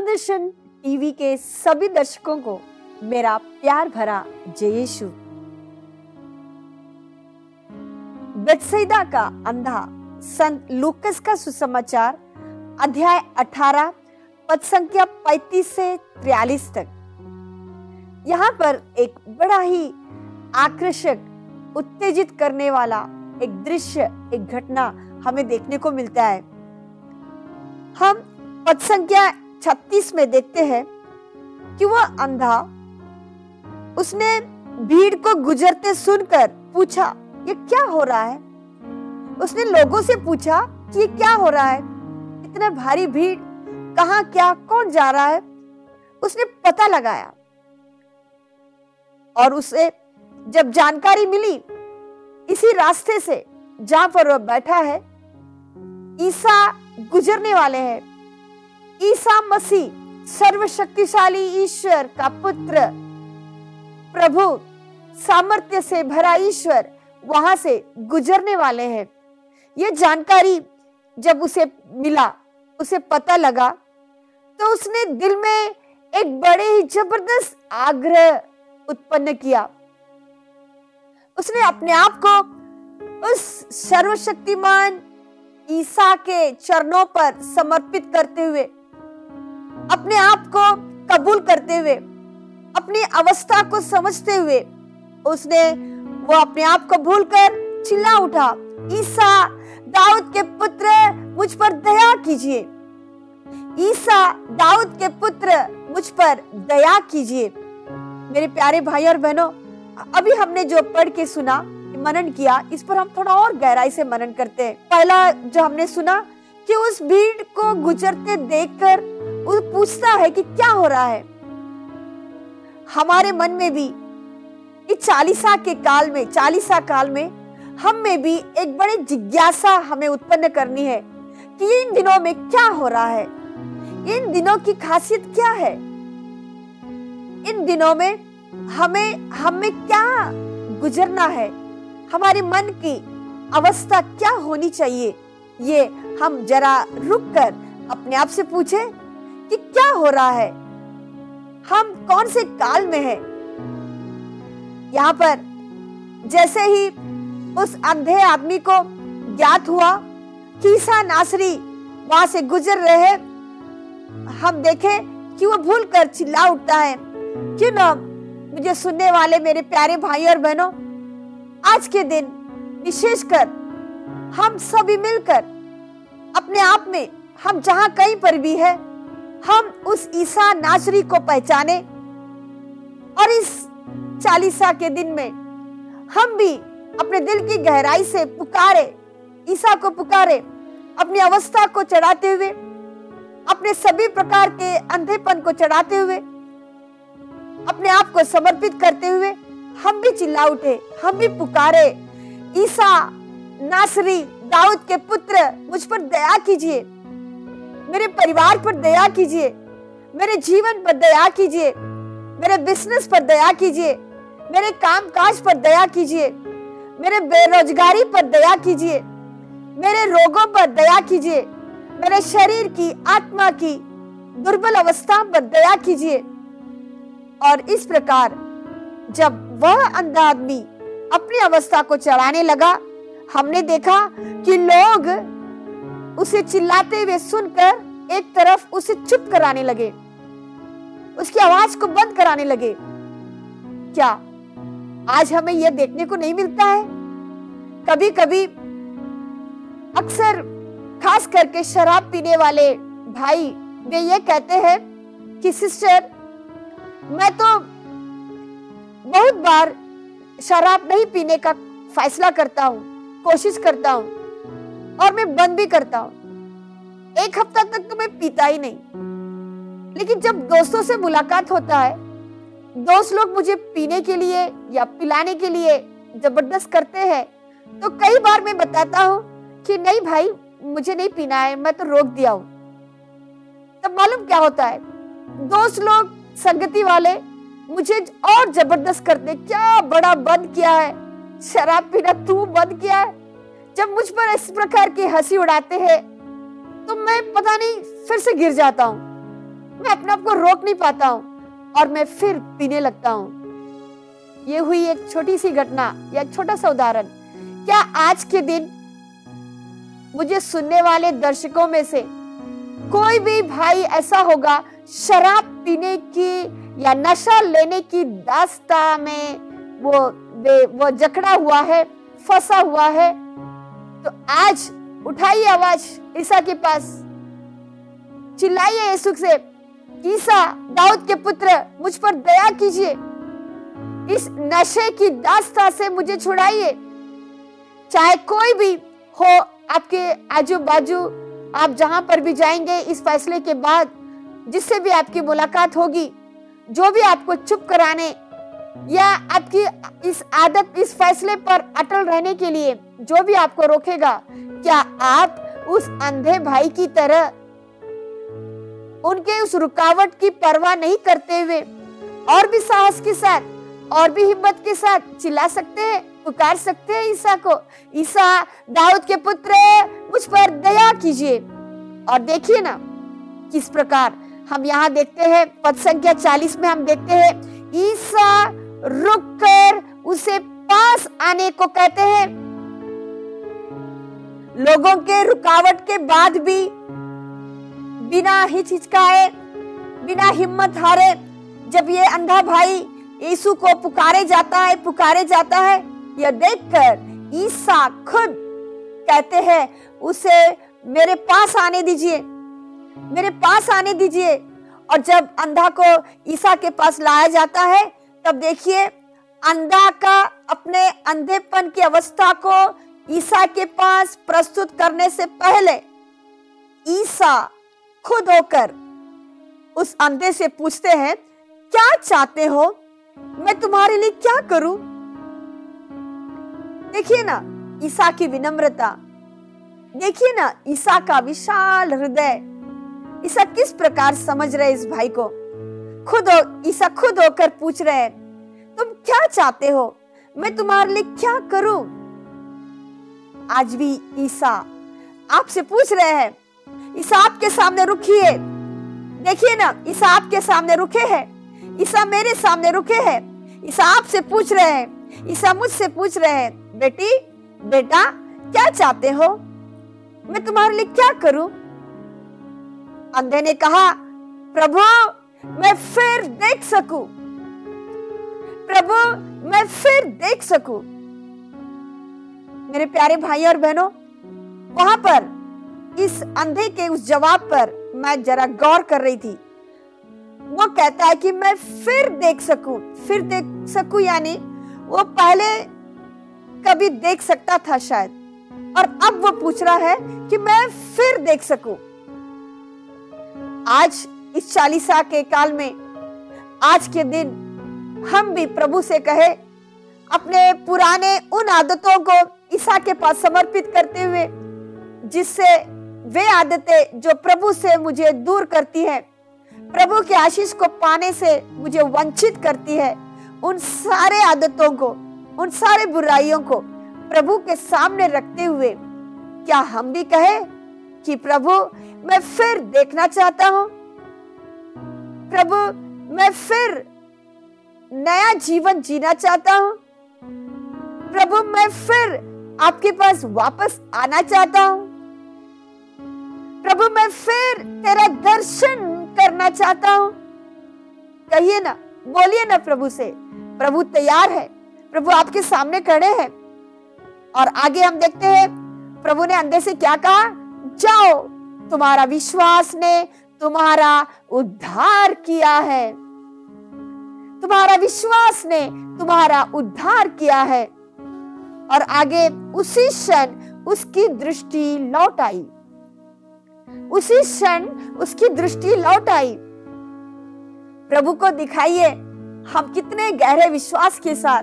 दर्शन TV के सभी दर्शकों को मेरा प्यार भरा जय यीशु। बेथसैदा का अंधा संत लूकस का सुसमाचार अध्याय 18 पद संख्या 35 से 43 तक। यहाँ पर एक बड़ा ही आकर्षक, उत्तेजित करने वाला एक दृश्य, एक घटना हमें देखने को मिलता है। हम पद संख्या 36 में देखते हैं कि वह अंधा, उसने भीड़ को गुजरते सुनकर पूछा, ये क्या हो रहा है? उसने लोगों से पूछा कि ये क्या हो रहा है, इतना भारी भीड़, कहाँ, क्या, कौन जा रहा है? उसने पता लगाया और उसे जब जानकारी मिली, इसी रास्ते से जहां पर वह बैठा है, ईसा गुजरने वाले हैं। ईसा मसीह, सर्वशक्तिशाली ईश्वर का पुत्र, प्रभु, सामर्थ्य से भरा ईश्वर वहां से गुजरने वाले हैं। यह जानकारी जब उसे मिला, उसे पता लगा, तो उसने दिल में एक बड़े ही जबरदस्त आग्रह उत्पन्न किया। उसने अपने आप को उस सर्वशक्तिमान ईसा के चरणों पर समर्पित करते हुए, अपने आप को कबूल करते हुए, अपनी अवस्था को समझते हुए, वो अपने आप को भूलकर चिल्ला उठा, ईसा, दाऊद के पुत्र, मुझ पर दया कीजिए। ईसा, दाऊद के पुत्र, मुझ पर दया कीजिए। मेरे प्यारे भाई और बहनों, अभी हमने जो पढ़ के सुना, मनन किया, इस पर हम थोड़ा और गहराई से मनन करते हैं। पहला जो हमने सुना कि उस भीड़ को गुजरते देखकर वो पूछता है कि क्या हो रहा है। हमारे मन में भी इस चालीसा काल में हम में भी एक बड़ी जिज्ञासा हमें उत्पन्न करनी है कि इन दिनों में क्या हो रहा है, इन दिनों की खासियत क्या है, इन दिनों में हमें क्या गुजरना है, हमारे मन की अवस्था क्या होनी चाहिए। ये हम जरा रुक कर अपने आप से पूछे कि क्या हो रहा है, हम कौन से काल में हैं। यहाँ पर जैसे ही उस अंधे आदमी को ज्ञात हुआ कि ईसा नासरी वहां से गुजर रहे हैं, हम देखें कि वो भूल कर चिल्ला उठता है। क्यों ना मुझे सुनने वाले मेरे प्यारे भाई और बहनों, आज के दिन विशेषकर हम सभी मिलकर अपने आप में, हम जहां कहीं पर भी है, हम उस ईसा नासरी को पहचाने और इस चालीसा के दिन में हम भी अपने दिल की गहराई से पुकारे, ईसा को पुकारे, अपनी अवस्था को चढ़ाते हुए, अपने सभी प्रकार के अंधेपन को चढ़ाते हुए, अपने आप को समर्पित करते हुए हम भी चिल्ला उठे, हम भी पुकारे, ईसा नासरी, दाऊद के पुत्र, मुझ पर दया कीजिए, मेरे परिवार पर दया कीजिए, मेरे जीवन पर दया कीजिए, मेरे बिजनेस पर दया कीजिए, मेरे कामकाज पर दया कीजिए, मेरे बेरोजगारी पर दया कीजिए, मेरे रोगों पर दया कीजिए, मेरे शरीर की, आत्मा की दुर्बल अवस्था पर दया कीजिए। और इस प्रकार जब वह अंधा आदमी अपनी अवस्था को चढ़ाने लगा, हमने देखा कि लोग उसे चिल्लाते हुए सुनकर एक तरफ उसे चुप कराने लगे, उसकी आवाज को बंद कराने लगे। क्या आज हमें यह देखने को नहीं मिलता है? कभी कभी अक्सर खास करके शराब पीने वाले भाई, वे ये कहते हैं कि सिस्टर, मैं तो बहुत बार शराब नहीं पीने का फैसला करता हूँ, कोशिश करता हूँ और मैं बंद भी करता हूँ। एक हफ्ता तक तो मैं पीता ही नहीं, लेकिन जब दोस्तों से मुलाकात होता है, दोस्त लोग मुझे पीने के लिए या पिलाने के लिए जबरदस्त करते हैं, तो कई बार मैं बताता हूँ कि नहीं भाई, मुझे नहीं पीना है, मैं तो रोक दिया हूँ। तब मालूम क्या होता है, दोस्त लोग, संगति वाले मुझे और जबरदस्त करते, क्या बड़ा बंद किया है, शराब पीना तू बंद किया है। जब मुझ पर इस प्रकार की हंसी उड़ाते हैं तो मैं पता नहीं फिर से गिर जाता हूँ। मैं अपने आप को रोक नहीं पाता हूँ और मैं फिर पीने लगता हूँ। ये हुई एक छोटी सी घटना या एक छोटा सा उदाहरण। क्या आज के दिन मुझे सुनने वाले दर्शकों में से कोई भी भाई ऐसा होगा शराब पीने की या नशा लेने की दास्ता में वो जकड़ा हुआ है, फंसा हुआ है? तो आज उठाइए आवाज ईसा के पास, चिल्लाइए यीशु से, ईसा दाऊद के पुत्र मुझ पर दया कीजिए, इस नशे की दास्ता से मुझे छुड़ाइए। चाहे कोई भी हो आपके आजू बाजू, आप जहां पर भी जाएंगे इस फैसले के बाद, जिससे भी आपकी मुलाकात होगी, जो भी आपको चुप कराने या आपकी इस आदत, इस फैसले पर अटल रहने के लिए जो भी आपको रोकेगा, क्या आप उस अंधे भाई की तरह उनके उस रुकावट की परवाह नहीं करते हुए और भी साहस के साथ और भी हिम्मत के साथ चिल्ला सकते हैं, पुकार सकते हैं ईसा को, ईसा दाऊद के पुत्र मुझ पर दया कीजिए। और देखिए ना किस प्रकार हम यहाँ देखते हैं, पद संख्या 40 में हम देखते हैं ईसा रुककर उसे पास आने को कहते हैं। लोगों के रुकावट के बाद भी बिना हिचकिचाए, बिना हिम्मत हारे जब ये अंधा भाई यीशु को पुकारे जाता है, यह देखकर ईसा खुद कहते हैं उसे मेरे पास आने दीजिए, मेरे पास आने दीजिए। और जब अंधा को ईसा के पास लाया जाता है, तब देखिए अंधा का अपने अंधेपन की अवस्था को ईसा के पास प्रस्तुत करने से पहले ईसा खुद होकर उस अंधे से पूछते हैं, क्या चाहते हो, मैं तुम्हारे लिए क्या करूं? देखिए ना ईसा की विनम्रता, देखिए ना ईसा का विशाल हृदय। ईसा किस प्रकार समझ रहे इस भाई को। ईसा खुद होकर पूछ रहे हैं, तुम क्या चाहते हो, मैं तुम्हारे लिए क्या करूं? आज भी ईसा आपसे पूछ रहे हैं। ईसा आपके सामने रुकिए, देखिए ना ईसा आपके सामने रुके हैं, ईसा मेरे सामने रुके हैं। ईसा आपसे पूछ रहे हैं, ईसा मुझसे पूछ रहे हैं, बेटी बेटा क्या चाहते हो, मैं तुम्हारे लिए क्या करूं? अंधे ने कहा, प्रभु मैं फिर देख सकूं, प्रभु मैं फिर देख सकूं। मेरे प्यारे भाई और बहनों, वहां पर इस अंधे के उस जवाब पर मैं जरा गौर कर रही थी। वो कहता है कि मैं फिर देख सकूं, यानी वो पहले कभी देख सकता था शायद, और अब वो पूछ रहा है कि मैं फिर देख सकूं। आज इस चालीसा के काल में, आज के दिन हम भी प्रभु से कहे, अपने पुराने उन आदतों को ईसा के पास समर्पित करते हुए, जिससे वे आदतें जो प्रभु से मुझे दूर करती है, प्रभु के आशीष को पाने से मुझे वंचित करती है, उन सारे आदतों को, उन सारे बुराइयों को प्रभु के सामने रखते हुए क्या हम भी कहे कि प्रभु मैं फिर देखना चाहता हूं, प्रभु मैं फिर नया जीवन जीना चाहता हूं, प्रभु मैं फिर आपके पास वापस आना चाहता हूं, प्रभु मैं फिर तेरा दर्शन करना चाहता हूं। कहिए ना, बोलिए ना प्रभु से। प्रभु तैयार है, प्रभु आपके सामने खड़े हैं। और आगे हम देखते हैं प्रभु ने अंधे से क्या कहा, जाओ तुम्हारा विश्वास ने तुम्हारा उद्धार किया है, तुम्हारा विश्वास ने तुम्हारा उद्धार किया है। और आगे उसी क्षण उसकी दृष्टि लौट आई, उसी क्षण उसकी दृष्टि लौट आई। प्रभु को दिखाइए हम कितने गहरे विश्वास के साथ,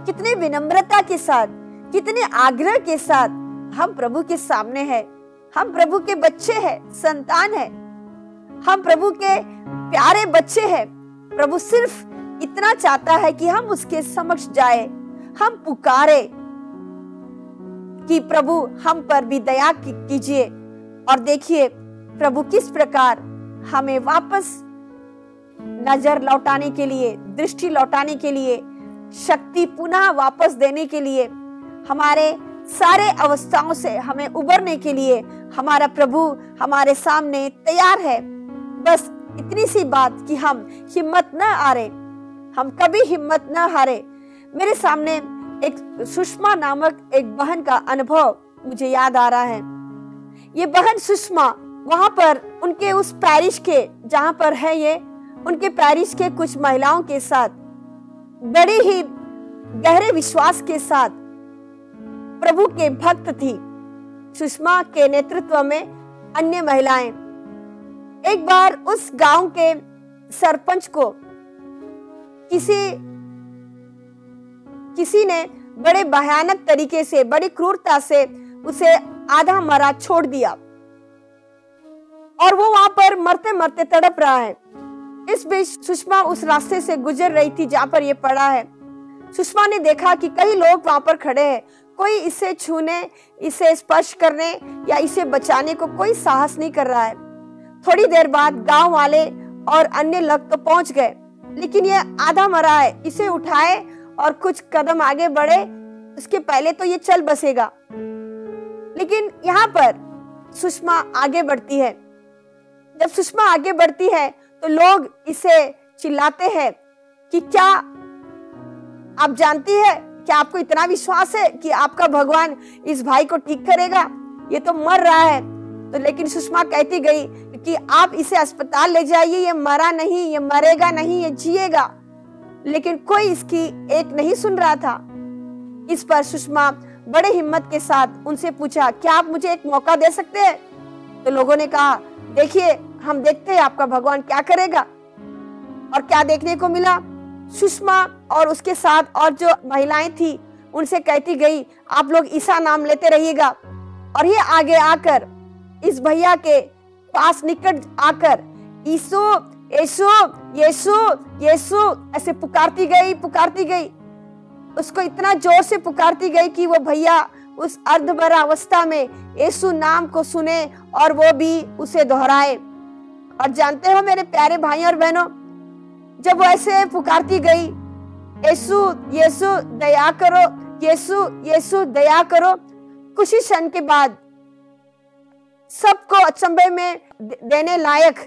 कितने विनम्रता के साथ, कितने आग्रह के साथ हम प्रभु के सामने हैं। हम प्रभु के बच्चे हैं, संतान हैं, हम प्रभु के प्यारे बच्चे हैं। प्रभु सिर्फ इतना चाहता है कि हम उसके समक्ष जाए, हम पुकारे कि प्रभु हम पर भी दया कीजिए। और देखिए प्रभु किस प्रकार हमें वापस नजर लौटाने के लिए, दृष्टि लौटाने के लिए, शक्ति पुनः वापस देने के लिए, हमारे सारे अवस्थाओं से हमें उबरने के लिए हमारा प्रभु हमारे सामने तैयार है। बस इतनी सी बात कि हम हिम्मत न हारे, हम कभी हिम्मत न हारे। मेरे सामने एक सुषमा नामक एक बहन का अनुभव मुझे याद आ रहा है। ये बहन सुषमा वहां पर उनके उस पैरिश के जहां पर है ये, उनके पैरिश के कुछ महिलाओं के साथ बड़े ही गहरे विश्वास के साथ प्रभु के भक्त थी। सुषमा के नेतृत्व में अन्य महिलाएं। एक बार उस गांव के सरपंच को किसी ने बड़े भयानक तरीके से, बड़ी क्रूरता से उसे आधा मरा छोड़ दिया और वो वहां पर मरते मरते तड़प रहा है। इस बीच सुषमा उस रास्ते से गुजर रही थी जहां पर ये पड़ा है। सुषमा ने देखा कि कई लोग वहां पर खड़े हैं, कोई इसे छूने, इसे स्पर्श करने या इसे बचाने को कोई साहस नहीं कर रहा है। थोड़ी देर बाद गांव वाले और अन्य लोग तो पहुंच गए, लेकिन ये आधा मरा है, इसे उठाए और कुछ कदम आगे बढ़े, उसके पहले तो ये चल बसेगा। लेकिन यहाँ पर सुषमा आगे बढ़ती है। जब सुषमा आगे बढ़ती है तो लोग इसे चिल्लाते हैं कि क्या आप जानती है, क्या आपको इतना विश्वास है कि आपका भगवान इस भाई को ठीक करेगा, ये तो मर रहा है। तो लेकिन सुषमा कहती गई कि आप इसे अस्पताल ले जाइए, ये मरा नहीं, ये मरेगा नहीं, ये जिएगा। लेकिन कोई इसकी एक नहीं सुन रहा था। इस पर सुषमा बड़े हिम्मत के साथ उनसे पूछा, क्या आप मुझे एक मौका दे सकते हैं? तो लोगों ने कहा, देखिए हम देखते हैं आपका भगवान क्या करेगा। और क्या देखने को मिला? सुषमा और उसके साथ और जो महिलाएं थी उनसे कहती गई, आप लोग ईसा नाम लेते रहिएगा। और ये आगे आकर इस भैया के पास निकट आकर यीशु यीशु यीशु यीशु ऐसे पुकारती गई। उसको इतना जोर से पुकारती गई कि वो भैया उस अर्धभरा अवस्था में यीशु नाम को सुने और वो भी उसे दोहराए। और जानते हो मेरे प्यारे भाई और बहनों, जब वो ऐसे पुकारती गई, यीशु यीशु दया करो, यीशु यीशु दया करो, कुछ ही क्षण के बाद सबको अचंभे में देने लायक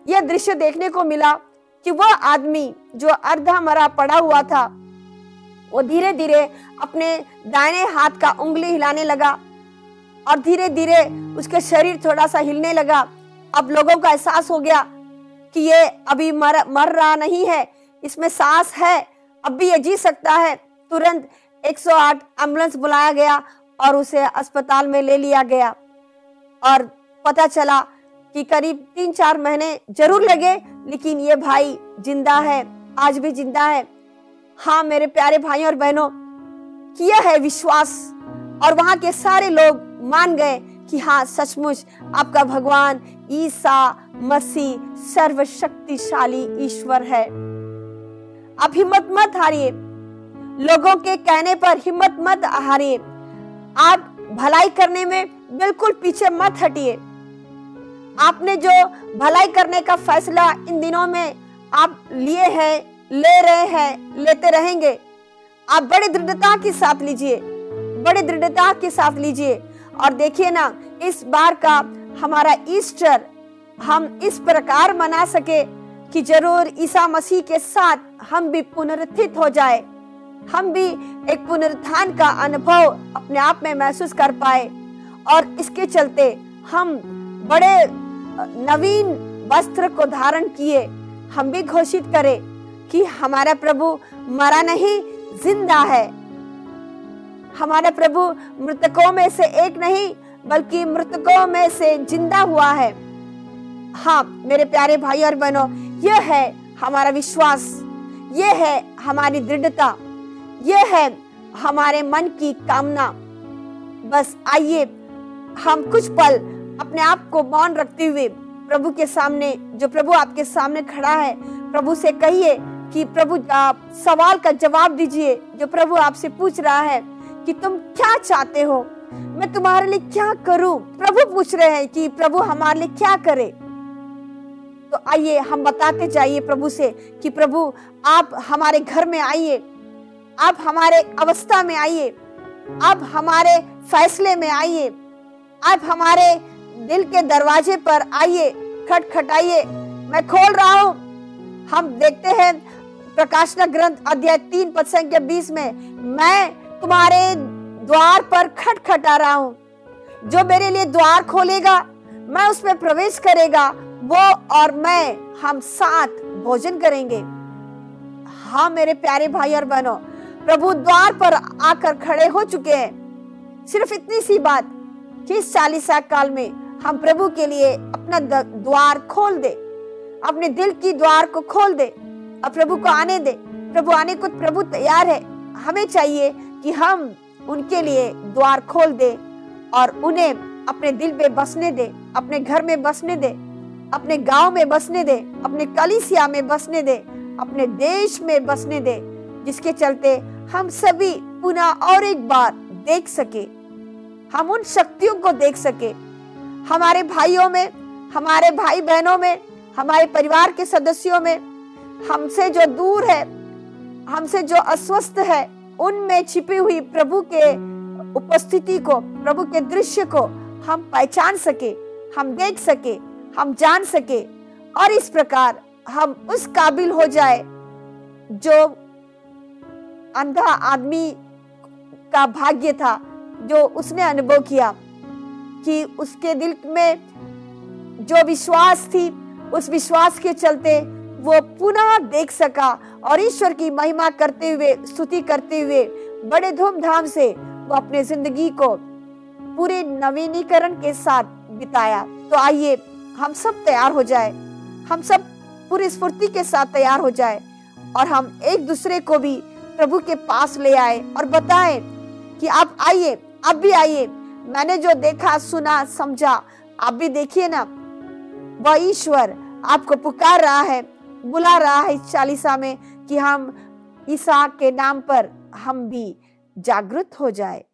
यह दृश्य देखने को मिला कि वह आदमी जो अर्धा मरा पड़ा हुआ था, वो धीरे धीरे अपने दाहिने हाथ का उंगली हिलाने लगा और धीरे धीरे उसके शरीर थोड़ा सा हिलने लगा। अब लोगों को एहसास हो गया कि ये अभी मर रहा नहीं है, इसमें सांस है, अब भी ये जी सकता है। तुरंत 108 एम्बुलेंस बुलाया गया और उसे अस्पताल में ले लिया गया। और पता चला कि करीब 3-4 महीने जरूर लगे, लेकिन ये भाई जिंदा है, आज भी जिंदा है। हाँ मेरे प्यारे भाइयों और बहनों, किया है विश्वास और वहां के सारे लोग मान गए कि हाँ सचमुच आपका भगवान ईसा मसीह सर्वशक्तिशाली ईश्वर है। आप हिम्मत मत हारिए, लोगों के कहने पर हिम्मत मत हारिए। आप भलाई करने में बिल्कुल पीछे मत हटिए। आपने जो भलाई करने का फैसला इन दिनों में आप लिए हैं, ले रहे हैं, लेते रहेंगे। आप बड़ी दृढ़ता के साथ लीजिए, बड़ी दृढ़ता के साथ लीजिए। और देखिए ना, इस बार का हमारा ईस्टर हम इस प्रकार मना सके कि जरूर ईसा मसीह के साथ हम भी पुनरुत्थित हो जाए, हम भी एक पुनरुत्थान का अनुभव अपने आप में महसूस कर पाए। और इसके चलते हम बड़े नवीन वस्त्र को धारण किए, हम भी घोषित करें कि हमारा प्रभु मरा नहीं, जिंदा है। हमारा प्रभु मृतकों में से एक नहीं, बल्कि मृतकों में से जिंदा हुआ है। हाँ मेरे प्यारे भाई और बहनों, यह है हमारा विश्वास, यह है हमारी दृढ़ता, यह है हमारे मन की कामना। बस आइए हम कुछ पल अपने आप को मौन रखते हुए प्रभु के सामने, जो प्रभु आपके सामने खड़ा है, प्रभु से कहिए कि प्रभु आप सवाल का जवाब दीजिए जो प्रभु आपसे पूछ रहा है कि तुम क्या चाहते हो, मैं तुम्हारे लिए क्या करूं। प्रभु पूछ रहे हैं कि प्रभु हमारे लिए क्या करे। तो आइए हम बताते जाइए प्रभु से कि प्रभु आप हमारे घर में आइए, आप हमारे अवस्था में आइए, आप हमारे फैसले में आइए, आप हमारे दिल के दरवाजे पर आइए, खटखटाइए, मैं खोल रहा हूं। हम देखते हैं प्रकाशना ग्रंथ अध्याय 3 पद संख्या 20 में, मैं तुम्हारे द्वार पर खटखटा रहा हूं, जो मेरे लिए द्वार खोलेगा मैं उसमें प्रवेश करेगा, वो और मैं हम साथ भोजन करेंगे। हाँ मेरे प्यारे भाई और बहनों, प्रभु द्वार पर आकर खड़े हो चुके हैं। सिर्फ इतनी सी बात कि इस 40 काल में हम प्रभु के लिए अपना द्वार खोल दे, अपने दिल की द्वार को खोल दे और प्रभु को आने दे। प्रभु आने को प्रभु तैयार है, हमें चाहिए कि हम उनके लिए द्वार खोल दे और उन्हें अपने दिल में बसने दे, अपने घर में बसने दे, अपने गांव में बसने दे, अपने कलीसिया में बसने दे, अपने देश में बसने दे, जिसके चलते हम सभी पुनः और एक बार देख सके, हम उन शक्तियों को देख सके, हमारे भाइयों में, हमारे भाई बहनों में, हमारे परिवार के सदस्यों में, हमसे जो दूर है, हमसे जो अस्वस्थ है, उनमें छिपी हुई प्रभु के उपस्थिति को, प्रभु के दृश्य को हम पहचान सके, हम देख सके, हम जान सके और इस प्रकार हम उस काबिल हो जाए जो अंधा आदमी का भाग्य था, जो उसने अनुभव किया कि उसके दिल में जो विश्वास थी, उस विश्वास के चलते वो पुनः देख सका और ईश्वर की महिमा करते हुए, स्तुति करते हुए बड़े धूमधाम से वो अपने जिंदगी को पूरे नवीनीकरण के साथ बिताया। तो आइए हम सब तैयार हो जाए, हम सब पूरी स्फूर्ति के साथ तैयार हो जाए और हम एक दूसरे को भी प्रभु के पास ले आए और बताएं कि आप आइए, आप भी आइए, मैंने जो देखा, सुना, समझा, आप भी देखिए ना। वह ईश्वर आपको पुकार रहा है, बुला रहा है इस 40 में कि हम ईसा के नाम पर हम भी जागृत हो जाए।